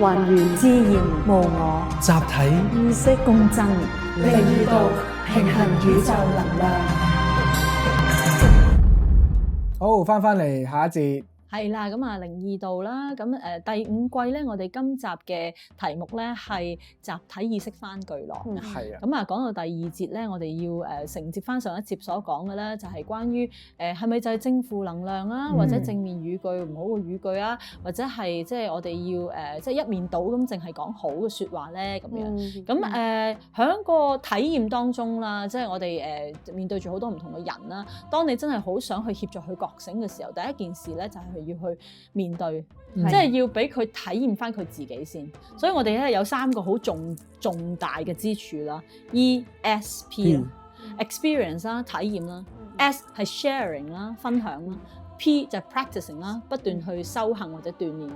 還原自然無我，集體意識共振，靈與道，平衡宇宙能量。好，翻嚟下一節。係啦，咁啊靈異道啦，咁第五季咧，我哋今集嘅題目咧係集體意識翻巨浪。係啊。咁啊講到第二節咧，我哋要承接翻上一節所講嘅咧，就係關於係咪就係正負能量啊，或者正面語句唔好嘅語句啊，或者係即係我哋要即係一面倒咁淨係講好嘅説話咧咁樣。咁喺個體驗當中啦，即係我哋面對住好多唔同嘅人啦，當你真係好想去協助佢覺醒嘅時候，第一件事咧就係要去面對，即係要俾佢體驗翻佢自己先。所以我哋咧有三個好重大嘅支柱啦 ，ESP experience 啦，體驗啦 ，S 係 sharing 啦，分享啦。P 就係 practicing 啦，不斷去修行或者鍛鍊啦。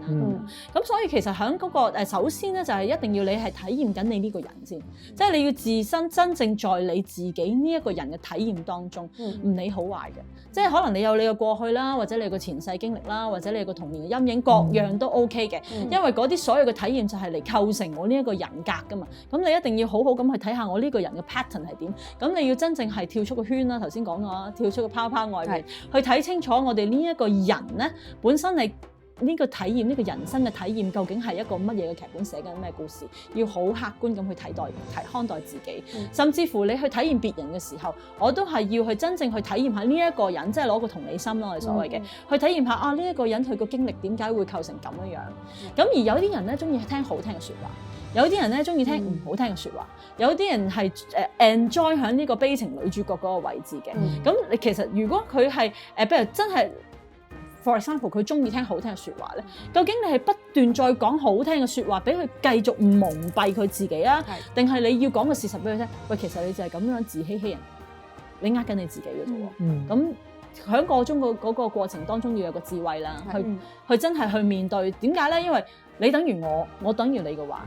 咁所以其實喺嗰個首先咧就係一定要你係體驗緊你呢個人先，即係你要自身真正在你自己呢一個人嘅體驗當中，唔理好壞嘅。即係可能你有你嘅過去啦，或者你有個前世經歷啦，或者你有個童年嘅陰影，各樣都 OK 嘅。因為嗰啲所有嘅體驗就係嚟構成我呢一個人格噶嘛。咁你一定要好好咁去睇下我呢個人嘅 pattern 係點。咁你要真正係跳出個圈啦，頭先講過跳出個泡泡外面，去睇清楚我哋呢一個人咧，本身係呢個體驗，呢個人生嘅體驗，究竟係一個乜嘢嘅劇本，寫緊咩故事？要好客觀咁去看待自己，甚至乎你去體驗別人嘅時候，我都係要去真正去體驗下呢一個人，即係攞個同理心咯，我哋所謂嘅，去體驗下啊呢一個人佢個經歷點解會構成咁樣樣。咁而有啲人咧中意聽好聽嘅説話，有啲人咧中意聽唔好聽嘅説話，有啲人係enjoy 喺呢個悲情女主角嗰個位置嘅。咁你其實如果佢係譬如真係for example 佢中意聽好聽嘅説話咧，究竟你係不斷再講好聽嘅説話俾佢繼續蒙蔽佢自己啊，定係你要講個事實俾佢聽？喂，其實你就係咁樣自欺欺人，你呃緊你自己嘅啫喎。咁喺個中嗰個過程當中要有個智慧啦，去真係去面對。點解咧？因為你等於我等於你嘅話。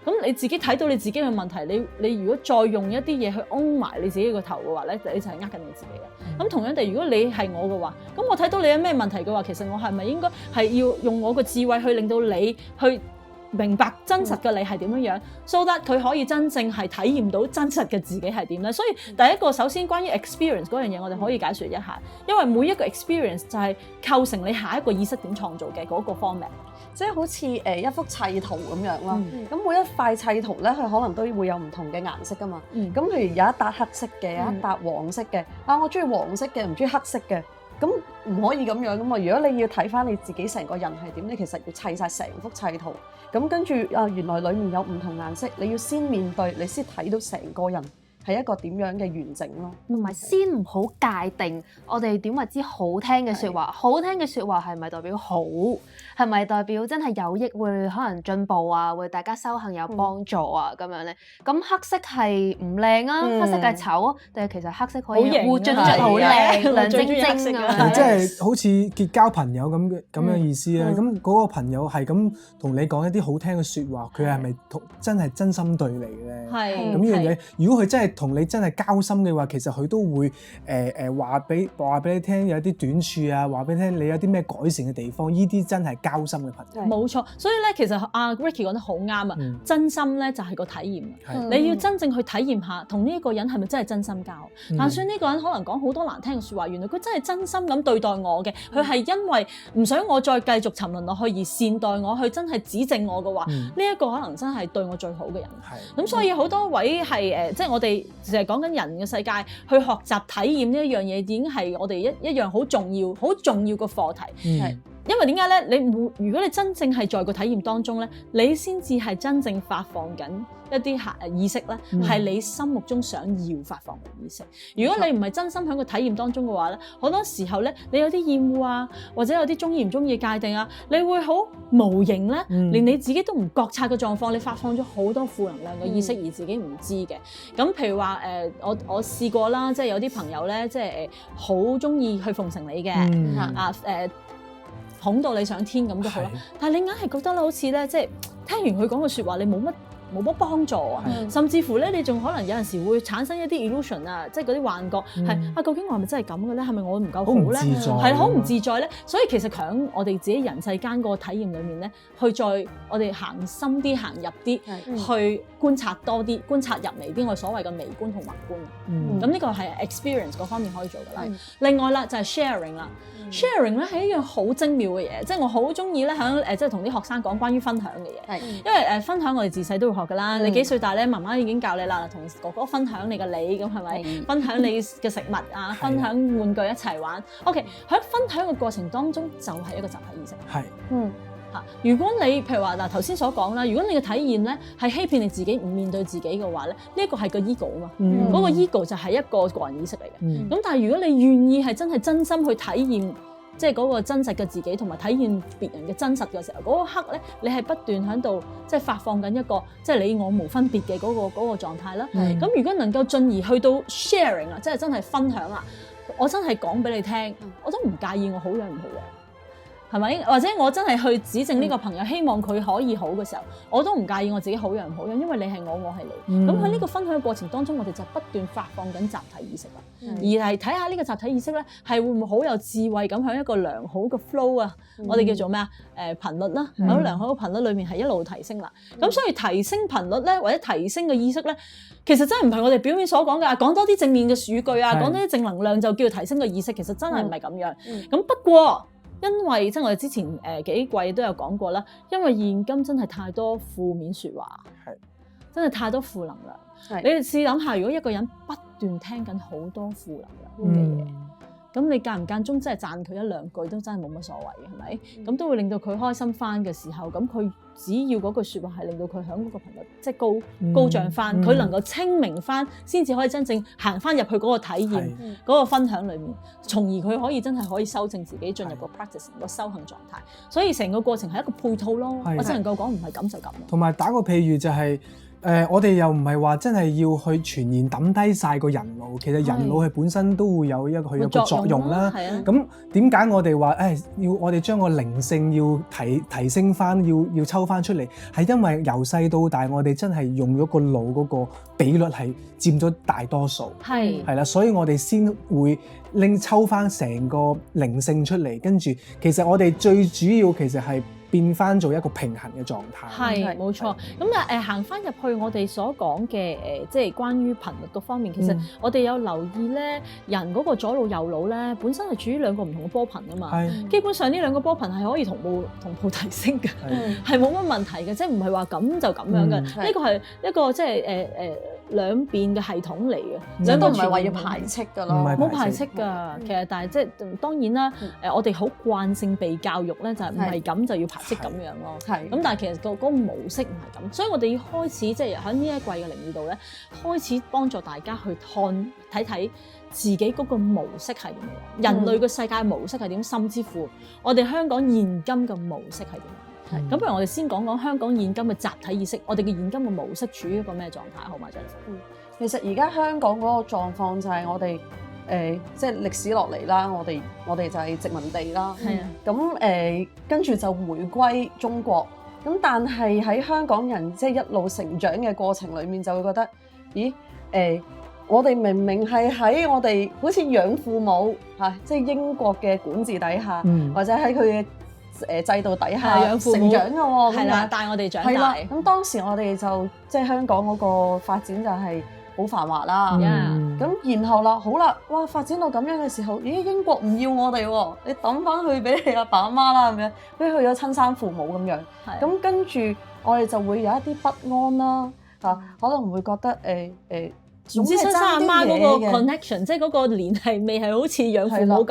咁你自己睇到你自己嘅問題，你如果再用一啲嘢去擁埋你自己個頭嘅話咧，你就係呃緊你自己啦。咁同樣地，如果你係我嘅話，咁我睇到你有咩問題嘅話，其實我係咪應該係要用我個智慧去令到你去明白真實嘅你係點樣樣，so that佢可以真正係體驗到真實嘅自己係點咧？所以第一個首先關於 experience 嗰樣嘢，我哋可以解説一下，因為每一個 experience 就係構成你下一個意識點創造嘅嗰個 format。即係好似一幅砌圖咁樣咯。咁每一塊砌圖咧，佢可能都會有唔同嘅顏色噶嘛。咁譬如有一笪黑色嘅，有一笪黃色嘅。我中意黃色嘅，唔中意黑色嘅。咁唔可以咁樣噶嘛。如果你要睇翻你自己成個人係點，你其實要砌晒成幅砌圖。咁跟住原來裡面有唔同顏色，你要先面對，你先睇到成個人係一個點樣嘅完整咯。同埋先唔好界定我哋點為之好聽嘅説話，好聽嘅説話係咪代表好？係咪代表真係有益，會可能進步啊，會大家修行有幫助啊咁樣咧？咁黑色係唔靚啊，黑色係醜啊，定係其實黑色可以互進出好靚亮晶晶啊？即係好似結交朋友咁樣意思咧。咁嗰個朋友係咁同你講一啲好聽嘅説話，佢係咪真係真心對你咧？係咁呢樣嘢，如果佢真係同你真係交心嘅話，其實佢都會話俾你聽有啲短處啊，話俾你聽你有啲咩改善嘅地方，呢啲真係交心嘅朋友。冇錯，所以咧其實Ricky 講得好啱啊，真心咧就係個體驗。你要真正去體驗下，同呢一個人係咪真係真心交？但算呢個人可能講好多難聽嘅説話，原來佢真係真心咁對待我嘅，佢係因為唔想我再繼續沉淪落去而善待我，去真係指正我嘅話，呢一個可能真係對我最好嘅人。咁所以好多位係即係我哋成日講緊人嘅世界，去學習體驗呢一樣嘢，已經係我哋一樣好重要嘅課題。因為點解咧？如果你真正係在個體驗當中咧，你先至係真正發放緊一啲意識咧，係你心目中想要發放嘅意識。如果你唔係真心喺個體驗當中嘅話咧，好多時候咧，你有啲厭惡啊，或者有啲中意唔中意嘅界定啊，你會好無形咧，連你自己都唔覺察嘅狀況，你發放咗好多負能量嘅意識而自己唔知嘅。咁譬如話我試過啦，即係有啲朋友咧，即係好中意去奉承你嘅，捧到你上天咁都好啦，但係你硬係覺得咧，好似咧，即係聽完佢講嘅説話，你冇乜冇乜幫助啊，甚至乎咧你仲可能有陣時會產生一啲 illusion 啊，即係嗰啲幻覺係究竟我係咪真係咁嘅咧？係咪我唔夠好咧？係好唔自在咧？所以其實喺我哋自己人世間個體驗裏面咧，去再我哋行深啲、行入啲，去觀察多啲、觀察入微啲，我哋所謂嘅微觀同宏觀。咁呢個係 experience 嗰方面可以做㗎啦。另外啦就係 sharing 啦。sharing 咧係一樣好精妙嘅嘢，即係我好中意咧喺即係同啲學生講關於分享嘅嘢。因為分享我哋自細都會學㗎啦。你幾歲大咧，媽媽已經教你啦，同哥哥分享你嘅你咁係咪？分享你嘅食物啊，分享玩具一齊玩。OK， 喺分享嘅過程當中就係一個集體意識。如果你譬如話嗱頭先所講啦，如果你嘅體驗咧係欺騙你自己，唔面對自己嘅話咧，呢一個係個 ego 啊嘛，嗰個 ego 就係一個個人意識嚟嘅。咁但係如果你願意係真心去體驗，即係嗰個真實嘅自己，同埋體驗別人嘅真實嘅時候，嗰一刻咧，你係不斷喺度即係發放緊一個即係你我無分別嘅嗰個狀態啦。咁如果能夠進而去到 sharing 啊，即係真係分享啊，我真係講俾你聽，我都唔介意我好樣唔好樣。係咪？或者我真係去指正呢個朋友，希望佢可以好嘅時候，我都唔介意我自己好樣唔好樣，因為你係我，我係你。咁喺呢個分享嘅過程當中，我哋就不斷發放緊集體意識啦。而係睇下呢個集體意識咧，係會唔會好有智慧咁喺一個良好嘅 flow 啊？我哋叫做咩啊？頻率啦，喺良好嘅頻率裏面係一路提升啦。咁所以提升頻率咧，或者提升嘅意識咧，其實真係唔係我哋表面所講嘅，講多啲正面嘅語句啊，講多啲正能量就叫提升嘅意識，其實真係唔係咁樣。咁不過，因為即係我哋之前幾季都有講過啦，因為現今真係太多負面説話，真係太多負能量。你哋試諗下，如果一個人不斷聽緊好多負能量嘅嘢，咁你間唔間中真係讚佢一兩句都真係冇乜所謂嘅，係咪？咁都會令到佢開心翻嘅時候，咁佢只要嗰句説話係令到佢響嗰個頻率即係高漲翻，佢能夠清明翻，先至可以真正行翻入去嗰個體驗、嗰個分享裏面，從而佢可以真係可以修正自己，進入個 practice 個修行狀態。所以成個過程係一個配套咯，我只能夠講唔係咁就咁。同埋打個譬如就係。我哋又唔係話真係要去全然抌低晒個人腦，其實人腦係本身都會有佢有個作用啦。咁點解我哋話要我哋將個靈性要提升翻，要抽翻出嚟？係因為由細到大，我哋真係用咗個腦嗰個比率係佔咗大多數。係啦，所以我哋先會抽翻成個靈性出嚟，跟住其實我哋最主要其實係變翻做一個平衡嘅狀態。係冇錯。咁行翻入去我哋所講嘅即係關於頻率嗰方面，其實我哋有留意咧，人嗰個左腦右腦咧，本身係處於兩個唔同嘅波頻啊嘛。基本上呢兩個波頻係可以同步提升嘅，係冇乜問題嘅，即係唔係話咁就咁樣嘅。呢個係一個即係兩邊嘅系統嚟嘅，兩個唔係話要排斥㗎咯，冇排斥㗎。其實但係即係當然啦，我哋好慣性被教育咧，就係唔係咁就要排斥咁樣咯。咁但係其實嗰個模式唔係咁，所以我哋要開始即係喺呢一季嘅靈異度咧，開始幫助大家去睇睇自己嗰個模式係點樣，人類嘅世界模式係點，甚至乎我哋香港現今嘅模式係點。咁不如我哋先講講香港現今嘅集體意識，我哋嘅現今嘅模式處於一個咩狀態？好嘛，張生。其實而家香港嗰個狀況就係我哋即係歷史落嚟啦，我哋就係殖民地啦。咁跟住就回歸中國。咁但係喺香港人即係一路成長嘅過程裡面，就會覺得，咦我哋明明係喺我哋好似養父母即係英國嘅管治底下，或者喺佢嘅制度底下成長嘅喎，係啦，帶我哋長大。咁當時我哋就即係香港嗰個發展就係好繁華啦。咁然後啦，好啦，哇發展到咁樣嘅時候，咦英國唔要我哋喎，你抌翻去俾你阿爸阿媽啦咁樣，俾去咗親生父母咁樣。咁跟住我哋就會有一啲不安啦，可能會覺得唔知親生阿媽嗰個 connection， 即係嗰個聯繫未係好似養父母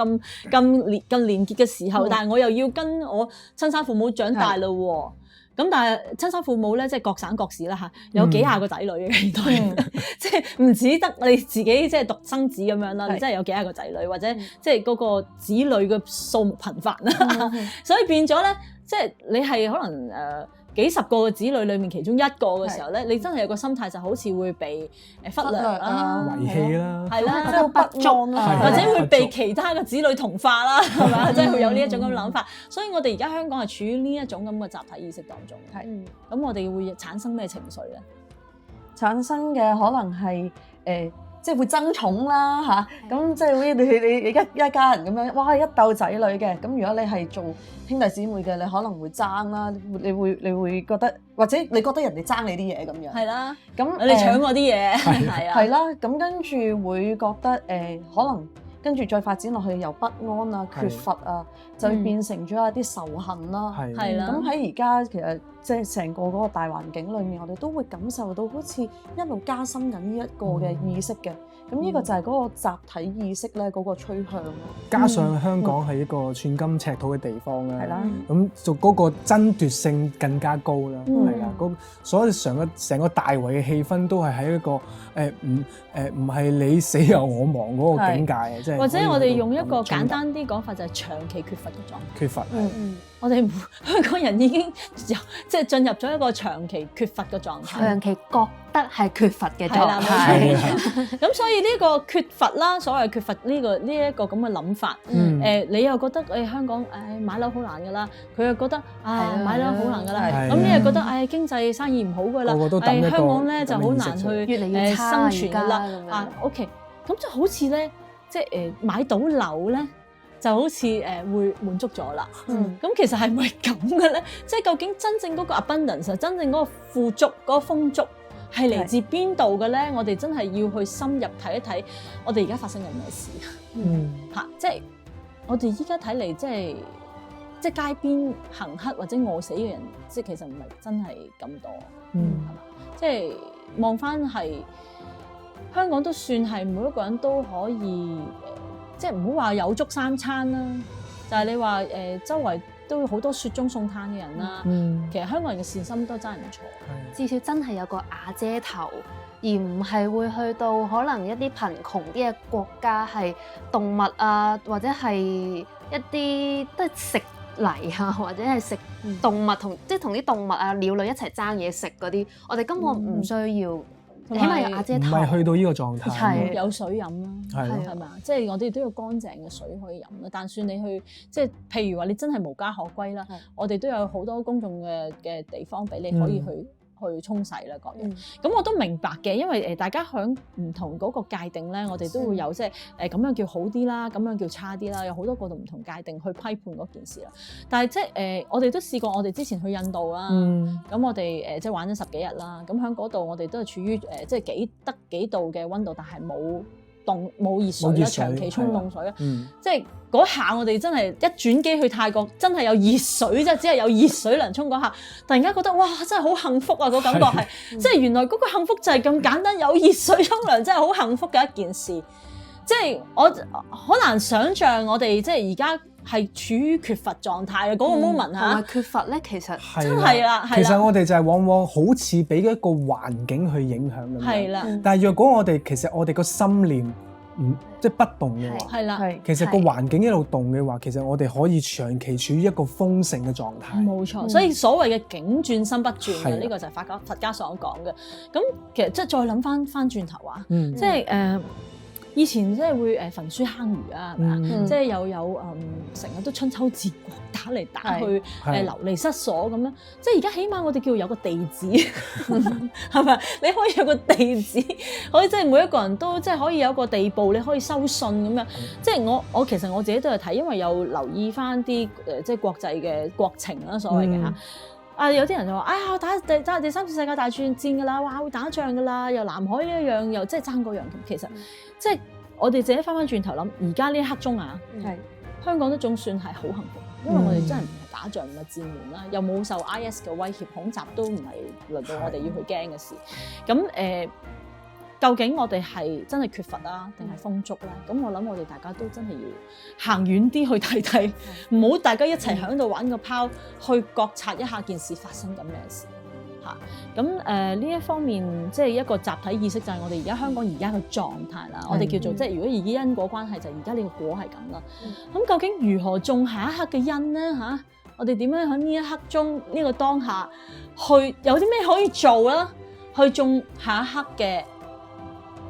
咁連結嘅時候，但係我又要跟我親生父母長大啦喎。咁但係親生父母咧，即係各省各市啦嚇，有幾廿個仔女嘅，即係唔止得你自己即係獨生子咁樣啦，你真係有幾廿個仔女，或者即係嗰個子女嘅數目頻繁啦，所以變咗咧，即係你係可能幾十個嘅子女裡面其中一個嘅時候咧，你真係有個心態就好似會被忽略啦、遺棄啦，係啦，即係不安啦，或者會被其他嘅子女同化啦，係咪？即係會有呢一種咁嘅諗法。所以我哋而家香港係處於呢一種咁嘅集體意識當中。係，咁我哋會產生咩情緒咧？產生嘅可能係即係會爭寵啦嚇，咁即係好似你一家人咁樣，哇一竇仔女嘅，咁如果你係做兄弟姊妹嘅，你可能會爭啦，你會覺得，或者你覺得人哋爭你啲嘢咁樣，係啦，咁你搶我啲嘢，係啊，係啦，咁跟住會覺得可能跟住再發展落去由不安啊、缺乏啊，就會變成咗一啲仇恨啦，係啦，咁喺而家其實即係成個嗰個大環境裏面，我哋都會感受到好似一路加深緊呢一個嘅意識嘅。咁呢個就係嗰個集體意識咧，嗰個趨向咯。加上香港係一個寸金尺土嘅地方啦，係啦，咁就嗰個爭奪性更加高啦，係啦，所以成個大圍嘅氣氛都係喺一個唔係你死又我亡嗰個境界，即係或者我哋用一個簡單啲講法，就係長期缺乏嘅狀態。缺乏，我哋香港人已經即係進入咗一個長期缺乏嘅狀態，長期覺得係缺乏嘅狀態。咁所以呢個缺乏啦，所謂缺乏呢一個咁嘅諗法，你又覺得香港買樓好難㗎啦，佢又覺得買樓好難㗎啦，咁你又覺得經濟生意唔好㗎啦，香港咧就好難去越嚟越生存㗎啦。OK， 咁就好似咧，即係買到樓咧。就好似會滿足咗啦，咁其實係咪咁嘅咧？即係究竟真正嗰個 abundance， 真正嗰個富足、嗰個豐足係嚟自邊度嘅咧？我哋真係要去深入睇一睇，我哋而家發生緊咩事？即係我哋依家睇嚟，即係街邊行乞或者餓死嘅人，即係其實唔係真係咁多，係嘛？即係望翻係香港都算係每一個人都可以。即係唔好話有足三餐啦，就係你話周圍都有好多雪中送炭嘅人啦。其實香港人嘅善心都真係唔錯，至少真係有個瓦遮頭，而唔係會去到可能一啲貧窮啲嘅國家係動物啊，或者係一啲都係食泥啊，或者係食動物即係同啲動物啊鳥類一齊爭嘢食嗰啲，我哋根本唔需要。起碼有瓦遮頭，唔係去到呢個狀態，有水飲啦，係嘛？即係我哋都要乾淨嘅水可以飲啦。但算你去即係譬如話你真係無家可歸啦，我哋都有好多公眾嘅地方俾你可以去沖洗啦各樣。咁我都明白嘅，因為大家響唔同嗰個界定咧，我哋都會有即係咁樣叫好啲啦，咁樣叫差啲啦，有好多個唔同界定去批判嗰件事啦。但係即係我哋都試過，我哋之前去印度啦，咁我哋即係玩咗10幾日啦，咁喺嗰度我哋都係處於即係幾度嘅溫度，但係冇熱水啦，長期沖凍水啦，即係嗰下我哋真係一轉機去泰國，真係有熱水啫，只係有熱水能沖嗰下，突然間覺得哇，真係好幸福啊！個感覺係，即係原來嗰個幸福就係咁簡單，有熱水沖涼真係好幸福嘅一件事。即係我好難想像我哋即係而家係處於缺乏狀態嘅嗰個 moment 嚇。同埋缺乏咧，其實真係啦，其實我哋就係往往好似俾一個環境去影響咁樣。係啦。但係若果我哋個心念即係不動嘅話，係啦，其實個環境一路動嘅話，其實我哋可以長期處於一個豐盛嘅狀態。冇錯，所以所謂嘅境轉心不轉嘅呢個就係佛家所講嘅。咁其實即係再諗翻轉頭啊，即係以前即係會焚書坑儒啊，係咪啊？即係又有成日都春秋戰國打嚟打去，流離失所咁樣。即係而家起碼我哋叫有個地址，係咪？你可以有個地址，可以即係每一個人都即係可以有一個地步，你可以收信咁樣。即係我其實我自己都有睇，因為有留意翻啲即係國際嘅國情啦，所謂嘅嚇。有啲人就話：哎呀，打第三次世界大戰㗎啦，哇會打仗㗎啦，又南海呢一樣，又即係爭嗰樣。其實即係我哋自己翻轉頭諗，而家呢一刻鐘香港都仲算係好幸福，因為我哋真係唔係打仗，唔係戰亂啦，又冇受 IS 嘅威脅恐襲，都唔係輪到我哋要去驚嘅事。咁究竟我哋係真係缺乏啦，定係豐足咧？咁我諗我哋大家都真係要行遠啲去睇睇，唔好大家一齊喺度玩個拋，去覺察一下件事發生緊咩事嚇。咁呢一方面，即係一個集體意識，就係我哋而家香港而家嘅狀態啦。我哋叫做即係如果以因果關係，就而家呢個果係咁啦。咁究竟如何種下一刻嘅因咧嚇？我哋點樣喺呢一刻中呢個當下去有啲咩可以做啦，去種下一刻嘅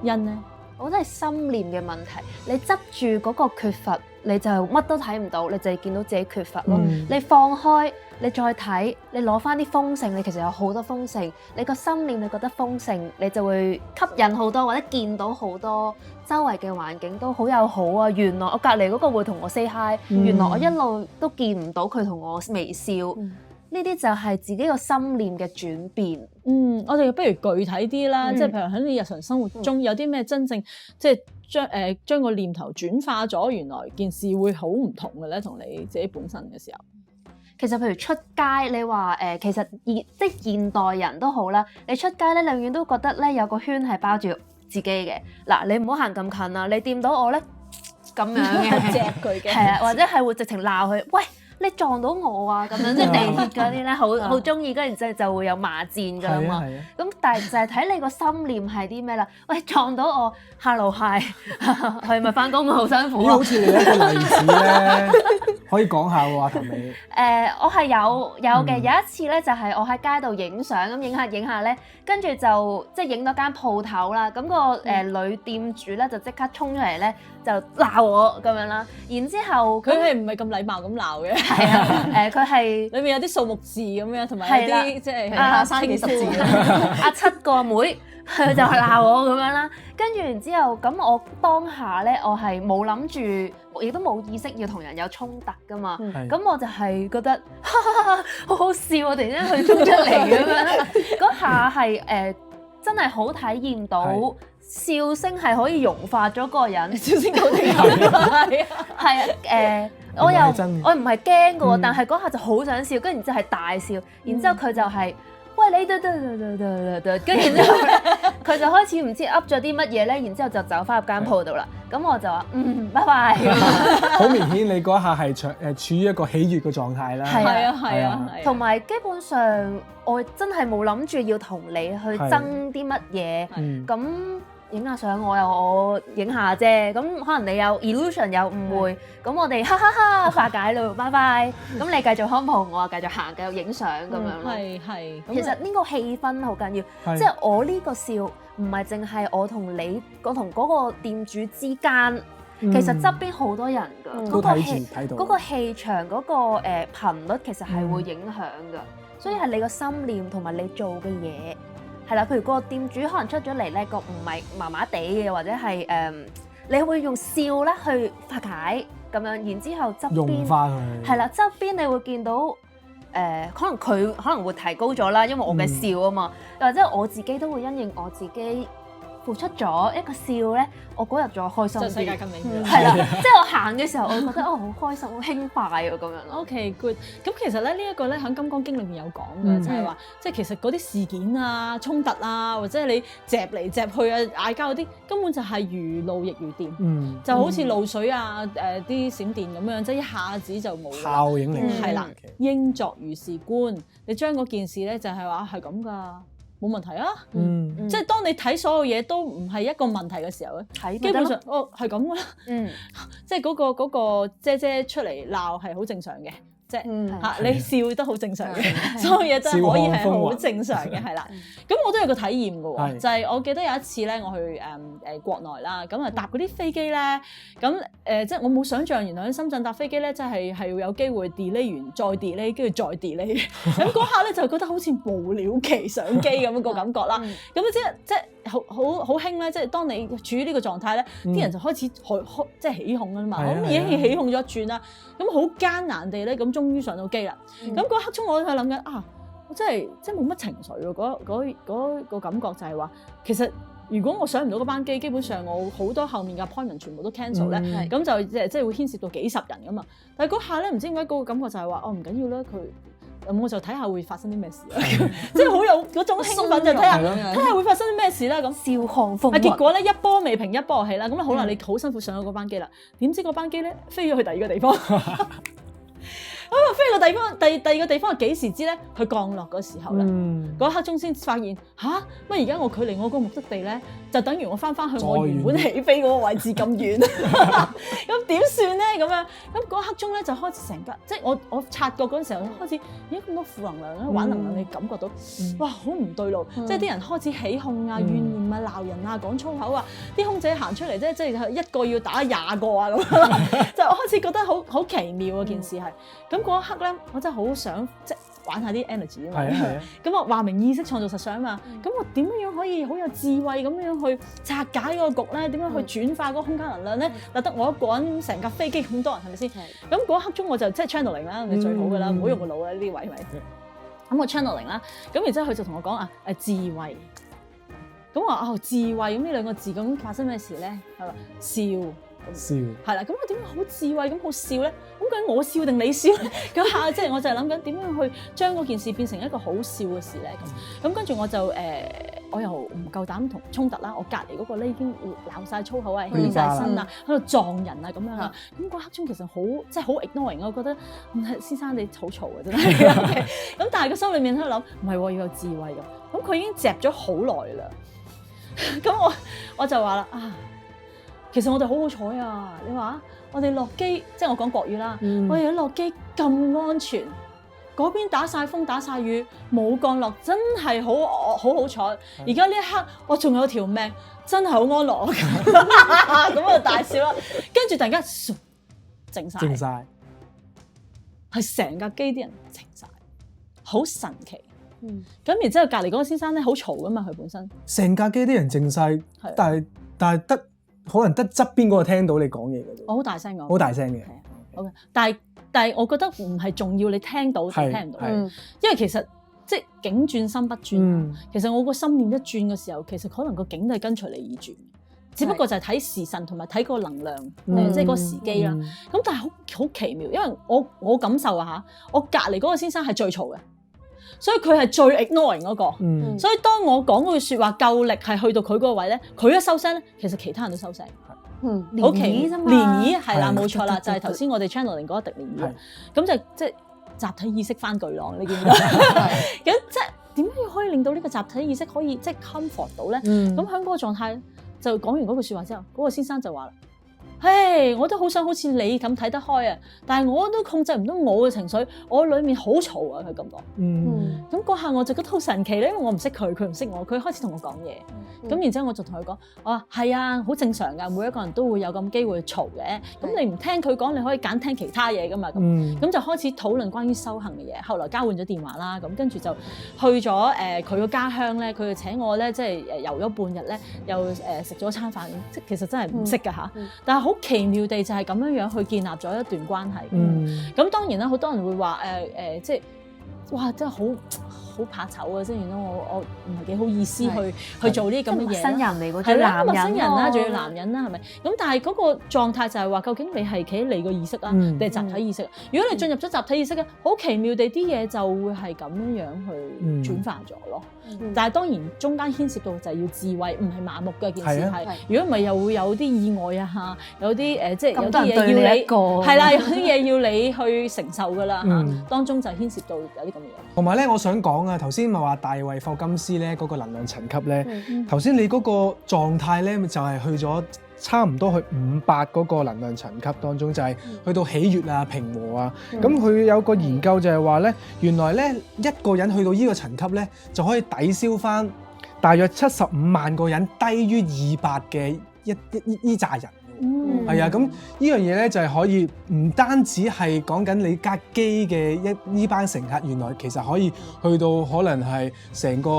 因呢？我覺得係心念嘅問題，你執住嗰個缺乏，你就乜都睇唔到，你就係見到自己缺乏咯。你放開，你再睇，你攞翻啲豐盛，你其實有好多豐盛。你個心念你覺得豐盛，你就會吸引好多，或者見到好多周圍嘅環境都好友好啊。原來我隔離嗰個會同我 say hi，原來我一路都見唔到佢同我微笑。呢啲就係自己個心念嘅轉變。我哋不如具體啲啦，即係譬如喺你日常生活中有啲咩真正即係將個念頭轉化咗，原來件事會好唔同嘅咧，同你自己本身嘅時候。其實譬如出街，你話其實即係現代人都好啦，你出街咧，你永遠都覺得咧有個圈係包住自己嘅。嗱，你唔好行咁近啦，你掂到我咧咁樣嘅，錫佢嘅，係啊，或者係會直情鬧佢，喂！你撞到我啊咁樣，即係地鐵嗰啲咧，好中意，跟住之後就會有罵戰㗎啦嘛。咁但係就係睇你個心念係啲咩啦。喂，撞到我 ，hello hi， 係咪翻工好辛苦啊？好似你一個例子咧，可以講下喎，譚美。我係有嘅，有一次咧就係我喺街度影相，咁影下咧，跟住就即係影到間鋪頭啦。咁個女店主咧就即刻衝出嚟咧，就鬧我咁樣啦。然之後佢係唔係咁禮貌咁鬧嘅？係啊，佢係裏面有啲數目字咁樣，同埋有啲即係生幾十字阿七個妹，佢就係鬧我咁樣啦。跟住然之後，咁我當下咧，我係冇諗住，亦都冇意識要同人有衝突噶嘛。咁我就係覺得好好笑，我突然間佢衝出嚟咁樣，嗰下係真係好體驗到笑聲係可以融化咗個人，笑聲好聽係啊，我唔係驚嘅喎，但係嗰下就好想笑，跟住之後係大笑，然之後佢就係喂你跟住之後佢就開始唔知噏咗啲乜嘢咧，然之後就走翻入間鋪度啦。咁我就話拜拜。好明顯你嗰下係處於一個喜悅嘅狀態啦。係啊，同埋基本上我真係冇諗住要同你去爭啲乜嘢，咁影下相我影下啫，咁可能你有 illusion 有誤會，咁我哋哈哈哈化解咯，拜拜。咁你繼續看鋪，我繼續行，繼續影相咁樣咯。係。其實呢個氣氛好緊要，即係我呢個笑唔係淨係我同你，我同嗰個店主之間，其實側邊好多人㗎，都睇到嗰個氣場嗰個頻率其實係會影響㗎，所以係你個心念同埋你做嘅嘢。係啦，譬如個店主可能出咗嚟咧，個唔係麻麻地嘅，或者係你會用笑咧去化解咁樣，然之後側邊用翻佢係啦，側邊你會見到可能佢可能會提高咗啦，因為我嘅笑啊嘛，或者我自己都會因應我自己付出咗一個笑咧，我嗰日仲開心啲。就世界更美妙。係啦，即係我行嘅時候，我覺得好開心、好輕快啊咁樣咯。OK，good。咁其實咧呢一個咧喺《金剛經》裏面有講嘅，就係話即係其實嗰啲事件啊、衝突啊，或者你夾嚟夾去啊、嗌交嗰啲，根本就係如露亦如電，就好似露水啊、啲閃電咁樣，即係一下子就冇效應嚟。係啦，應作如是觀，你將嗰件事咧就係話係咁㗎。冇問題啊，即係當你睇所有嘢都唔係一個問題嘅時候咧，基本上係咁噶啦，即係嗰個姐姐出嚟鬧係好正常嘅，即係嚇你笑得好正常嘅，所有嘢都係可以係好正常嘅，係啦。咁我都有個體驗嘅喎，就係我記得有一次咧，我去國內啦，咁啊搭嗰啲飛機咧，咁即係我冇想象原來喺深圳搭飛機咧，即係會有機會 delay 完再 delay， 跟住再 delay，咁嗰下咧就覺得好似無了期上機咁樣個感覺啦。咁即係好興咧，即係當你處於呢個狀態咧，啲人就開始即係起哄啊嘛，咁已經起哄咗一轉啦，咁好艱難地咧，咁終於上到機啦。咁嗰刻鐘我喺度諗緊我真係冇乜情緒喎，嗰個感覺就係話，其實如果我上唔到嗰班機，基本上我好多後面嘅 appointment 全部都 cancel 咧，咁就即係會牽涉到幾十人噶嘛。但係嗰下咧，唔知點解嗰個感覺就係話，唔緊要啦，我就睇下會發生啲咩事啦，即係好有嗰種興奮，就睇下會發生啲咩事啦。咁笑看風雲。結果咧一波未平一波起啦，咁好啦，你好辛苦上咗嗰班機啦，點知嗰班機咧飛咗去第二個地方。飛個地方，第二個地方係幾時知咧？佢降落嗰時候啦，嗰一刻鐘先發現吓，乜而家我距離我個目的地咧，就等於我翻去我原本起飛嗰個位置咁遠，咁點算咧？咁樣咁嗰一刻鐘咧就開始成架，即係我察覺嗰陣時候開始，咦咁多負能量咧，玩能量你感覺到，哇好唔對路，即係啲人開始起哄啊、怨念啊、鬧人啊、講粗口啊，啲空姐行出嚟即係一個要打20個啊咁，就開始覺得好奇妙啊件事係，咁嗰一刻咧，我真係好想即係玩下啲 energy 啊嘛，咁我話明意識創造實相啊嘛，咁我點樣可以好有智慧咁樣去拆解個局咧？點樣去轉化嗰個空間能量咧？嗱得我一個人，成架飛機咁多人係咪先？咁嗰一刻鐘我就即係 channeling 啦，你最好噶啦，唔好用個腦啦呢啲位係咪？咁我 channeling 啦，咁然之後佢就同我講啊智慧，咁我話智慧咁呢兩個字咁發生咩事咧？係嘛笑。係啦，咁我點解好智慧咁好笑咧？咁究竟我笑定你笑咧？咁下即係我就係諗緊點樣去將嗰件事變成一個好笑嘅事咧？咁跟住我就我又唔夠膽同衝突啦。我隔離嗰個咧已經鬧晒粗口啊，起晒身啊，喺度撞人啊咁樣啊。咁嗰刻鐘其實好即係好 ignoring，我覺得唔係先生你好嘈啊真係。咁但係個心裡面喺度諗，唔係要有智慧咁。咁佢已經夾咗好耐啦。咁我就話啦其實我哋好好彩啊！你話我哋落機，即係我講國語啦，我哋落機咁安全，嗰邊打晒風打晒雨，冇降落，真係好彩。而家呢一刻我仲有條命，真係好安樂。咁我就大笑啦，跟住突然間靜晒，係成架機啲人靜晒，好神奇。咁然之後隔離嗰個先生咧好嘈噶嘛，佢本身成架機啲人靜晒，但係得。可能得側邊嗰個聽到你講嘢嘅啫，我好大聲講，好大聲嘅。OK，但係我覺得唔係重要，你聽到定聽唔到，因為其實即係境轉心不轉。其實我個心念一轉嘅時候，其實可能個境都係跟隨你而轉，只不過就係睇時辰同埋睇個能量，即係嗰個時機啦。咁但係好奇妙，因為我感受啊嚇，我隔離嗰個先生係最嘈嘅。所以佢係最 ignoring 嗰個，所以當我講嗰句説話夠力係去到佢嗰個位咧，佢一收聲咧，其實其他人都收聲，好奇啫嘛，漣漪係啦，冇錯啦，就係頭先我哋 channeling 嗰一滴漣漪，咁就即係集體意識翻巨浪，你見唔見？咁即係點樣可以令到呢個集體意識可以即係 comfort 到咧？咁喺嗰個狀態就講完嗰句説話之後，嗰個先生就話啦。我都好想好似你咁睇得開啊，但係我都控制唔到我嘅情緒，我裡面好嘈啊，佢咁講。咁嗰下我就覺得好神奇咧，因為我唔識佢，佢唔識我，佢開始同我講嘢。咁然之後我就同佢講，我話係啊，好正常㗎，每一個人都會有咁機會嘈嘅。咁你唔聽佢講，你可以揀聽其他嘢㗎嘛。咁就開始討論關於修行嘅嘢。後來交換咗電話啦，咁跟住就去咗佢個家鄉咧，佢就請我咧，即係遊咗半日咧，又食咗餐飯，即其實真係唔識㗎嚇，但係好奇妙地就係咁樣去建立咗一段關係。咁當然啦，好多人會話即係哇，真係好怕醜啊！即係原來我唔係幾好意思去做呢啲咁嘅嘢。陌生人嚟嗰啲男人，陌生人啦，仲要男人啦，係咪？咁但係嗰個狀態就係話，究竟你係企喺你個意識啊，定係集體意識？如果你進入咗集體意識咧，好奇妙地啲嘢就會係咁樣去轉化咗咯。但係當然中間牽涉到就係要智慧，唔係麻木嘅件事係。如果唔係又會有啲意外啊，有啲即係有啲嘢要你係啦，有啲嘢要你去承受㗎啦嚇。當中就牽涉到有啲咁嘅嘢。同埋咧，我想講啊，頭先咪話大衛霍金斯咧嗰個能量層級咧，頭先你嗰個狀態咧就係去咗差唔多去500嗰個能量層級當中，就係去到喜悅啊、平和啊。咁佢有個研究就係話咧，原來咧一個人去到呢個層級咧，就可以抵消翻大約75萬個人低於200嘅呢扎人。係啊，咁呢樣嘢咧就係可以唔單止係講緊你架機嘅呢班乘客，原來其實可以去到可能係成個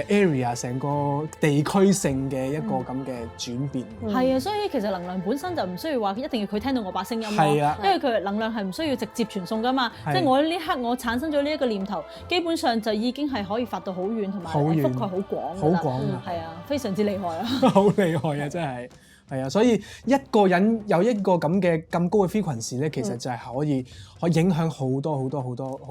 area 成個地區性嘅一個咁嘅轉變。係啊，所以其實能量本身就唔需要話一定要佢聽到我把聲音咯，因為佢能量係唔需要直接傳送噶嘛。即係我呢刻我產生咗呢一個念頭，基本上就已經係可以發到好遠同埋覆蓋好廣㗎啦。好廣啊！係啊，非常之厲害啊！好厲害啊！真係。係啊，所以一個人有一個咁高嘅 frequency 咧，其實就係可以影響好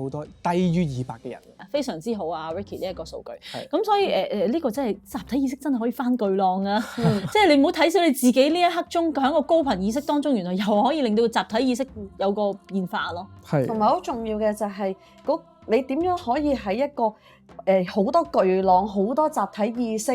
多低於200嘅人。非常之好啊 ，Ricky 呢一個數據。係咁所以呢個真係集體意識真係可以翻巨浪啊！即係你唔好睇小你自己呢一刻鐘喺個高頻意識當中，原來又可以令到集體意識有個變化咯。係。同埋好重要嘅就係你點樣可以喺一個好多巨浪、好多集體意識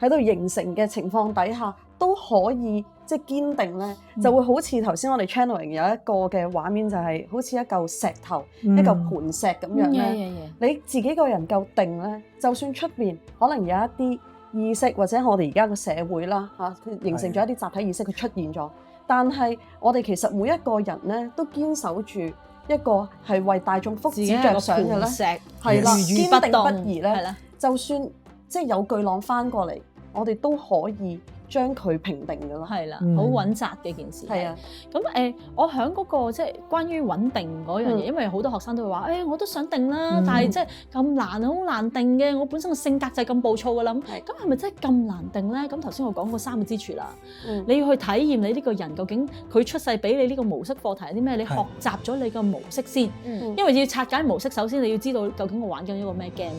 喺度形成嘅情況底下，都可以即係堅定咧，就會好似頭先我哋 channeling 有一個嘅畫面，就係好似一嚿石頭、一嚿盤石咁樣咧。你自己個人夠定咧，就算出面可能有一啲意識或者我哋而家個社會啦嚇，形成咗一啲集體意識佢出現咗，但係我哋其實每一個人咧都堅守住一個係為大眾福祉着想嘅咧，係啦，堅定不移咧，就算即係有巨浪翻過嚟，我哋都可以將佢平定㗎啦，係啦，好穩紮嘅件事。係啊，咁我喺嗰個即係關於穩定嗰樣嘢，因為好多學生都會話，我都想定啦，但係即係咁難，好難定嘅。我本身個性格就係咁暴躁㗎啦。咁係咪真係咁難定咧？咁頭先我講過3個支柱啦，你要去體驗你呢個人究竟佢出世俾你呢個模式課題係啲咩？你學習咗你個模式先，因為要拆解模式，首先你要知道究竟我玩緊一個咩 game。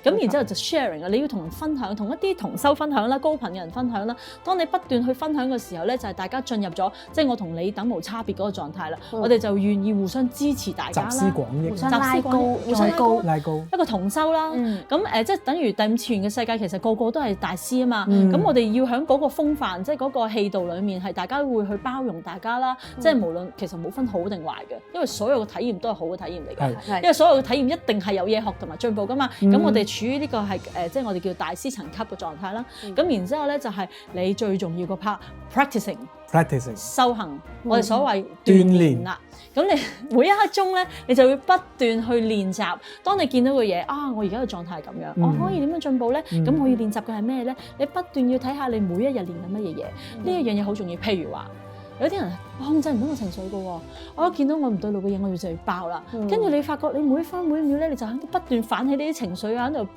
咁然之後就 sharing 啊，你要同人分享，同一啲同修分享啦，高頻嘅人分享啦。當你不斷去分享嘅時候咧，就係大家進入咗即係我同你等無差別嗰個狀態啦。我哋就願意互相支持大家啦，集思廣益，互相拉高，一個同修啦。咁即係等於第5次元嘅世界，其實個個都係大師啊嘛。咁我哋要喺嗰個風範，即係嗰個氣度裡面，係大家會去包容大家啦。即係無論其實冇分好定壞嘅，因為所有嘅體驗都係好嘅體驗嚟㗎。因為所有嘅體驗一定係有嘢學同埋進步㗎嘛。咁我哋處於呢個係即係我哋叫大師層級嘅狀態啦。咁然之後咧就係你最重要個 part practicing 修行，我哋所謂鍛鍊啦。咁你每一刻鐘咧，你就會不斷去練習。當你見到個嘢我而家嘅狀態係咁樣，我可以點樣進步咧？咁我要練習嘅係咩咧？你不斷要睇下你每一日練緊乜嘢嘢。呢一樣嘢好重要。譬如話，有啲人控制唔到個情緒嘅喎，我一見到我唔對路嘅嘢，我就要爆啦。跟住你發覺你每分每秒咧，你就喺度不斷反起呢啲情緒啊，喺度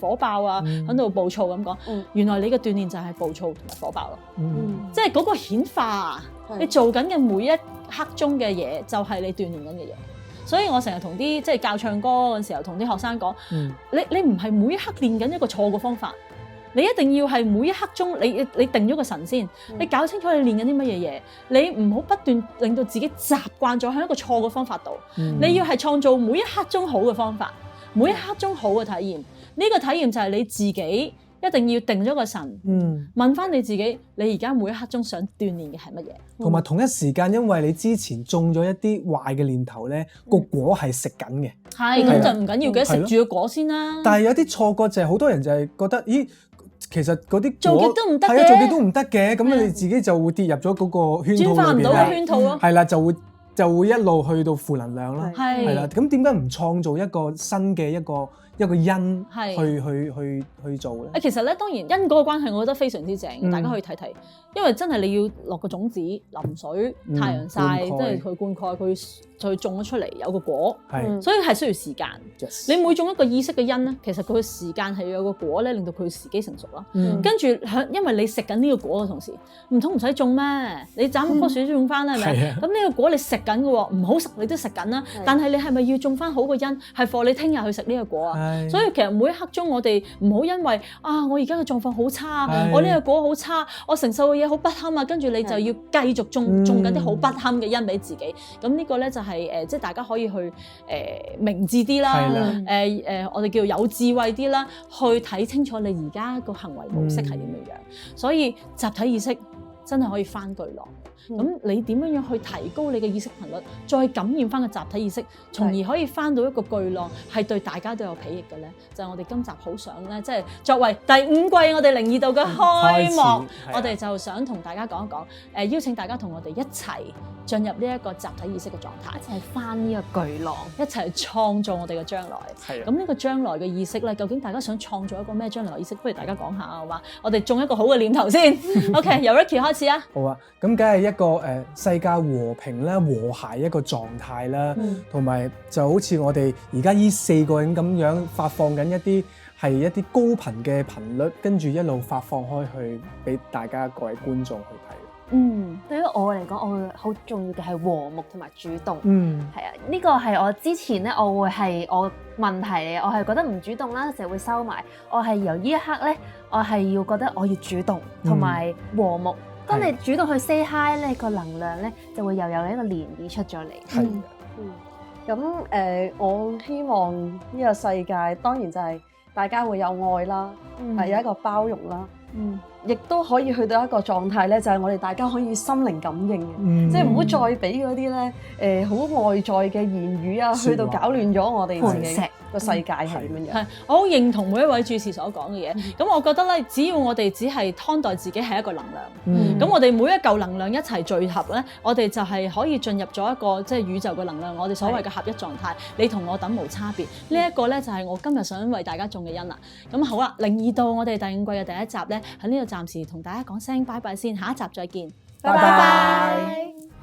火爆啊，喺度暴躁咁講。原來你嘅鍛鍊就係暴躁同埋火爆咯。即係嗰個顯化，你做緊嘅每一刻鐘嘅嘢，就係你鍛鍊緊嘅嘢。所以我成日同啲即係教唱歌嗰陣時候，同啲學生講，你唔係每一刻練緊一個錯嘅方法。你一定要係每一刻鐘，你定咗個神先，你搞清楚你練緊啲乜嘢嘢，你唔好不斷令到自己習慣咗喺一個錯嘅方法度，你要係創造每一刻鐘好嘅方法，每一刻鐘好嘅體驗。呢個體驗就係你自己一定要定咗個神，問翻你自己，你而家每一刻鐘想鍛鍊嘅係乜嘢？同埋同一時間，因為你之前種咗一啲壞嘅念頭咧，個果係食緊嘅。係咁就唔緊要嘅，食住個果先啦。但係有啲錯覺就係好多人就係覺得，咦？其實嗰啲做極都唔得嘅，係啊，做極都唔得嘅，咁你自己就會跌入咗嗰個圈套裏邊，轉化唔到個圈套咯。係啦，就會一路去到負能量啦。係啦，咁點解唔創造一個新嘅一個因去做咧？其實咧，當然因果嘅關係，我覺得非常之正，大家可以睇睇。因為真係你要落個種子、淋水、太陽曬，即係佢灌溉，佢再種咗出嚟有個果，所以係需要時間。你每種一個意識嘅因咧，其實佢嘅時間係要有個果咧，令到佢時機成熟啦。跟住因為你食緊呢個果嘅同時，唔通唔使種咩？你斬棵樹都種翻啦，係咪？咁呢個果你食緊嘅喎，唔好食你都食緊啦。但係你係咪要種翻好個因，係貨你聽日去食呢個果啊？所以其實每一刻鐘我哋唔好因為我而家嘅狀況好差，我呢個果好差，我承受嘅嘢好不堪啊，跟住你就要繼續種緊啲好不堪嘅因俾自己。咁呢個咧就係即係大家可以去明智啲啦，我哋叫有智慧啲啦，去睇清楚你而家個行為模式係點樣樣。所以集體意識真係可以翻巨浪。咁你點樣去提高你嘅意識頻率，再感染翻個集體意識，從而可以翻到一個巨浪，係對大家都有裨益嘅咧？就係我哋今集好想咧，即係作為第5季我哋靈異道嘅開幕，我哋就想同大家講一講，邀請大家同我哋一齊進入呢一個集體意識嘅狀態，一齊翻呢個巨浪，一齊創造我哋嘅將來。咁呢個將來嘅意識咧，究竟大家想創造一個咩將來嘅意識？不如大家講下好嘛？我哋種一個好嘅念頭先。OK， 由 Ricky 開始啊。好啊，咁梗係一個世界和平啦、和諧一個狀態啦，同埋就好似我哋而家呢4個人咁樣發放緊一啲係一啲高頻嘅頻率，跟住一路發放開去俾大家各位觀眾去睇。對於我嚟講，我會好重要嘅係和睦同埋主動。係啊，呢個係我之前咧，我會係我問題嚟，我係覺得唔主動啦，成日會收埋。我係由呢一刻咧，我係要覺得我要主動同埋和睦。當你主動去 say hi 咧，個能量咧就會又有一個漣漪出咗嚟。係。咁我希望呢個世界當然就係大家會有愛啦，係有一個包容啦。亦都可以去到一個狀態咧，就係我哋大家可以心靈感應嘅，即係唔好再俾嗰啲咧好外在嘅言語啊，去到搞亂咗我哋自己個世界係點樣樣。係，我好認同每一位主持所講嘅嘢。咁我覺得咧，只要我哋只係看待自己係一個能量，咁我哋每一嚿能量一齊聚合咧，我哋就係可以進入咗一個即係宇宙嘅能量，我哋所謂嘅合一狀態。你同我等無差別。呢一個咧就係我今日想為大家種嘅因啦。咁好啦，靈異到我哋第5季嘅第1集咧，喺呢度暫時同大家講聲拜拜先，下一集再見，拜拜。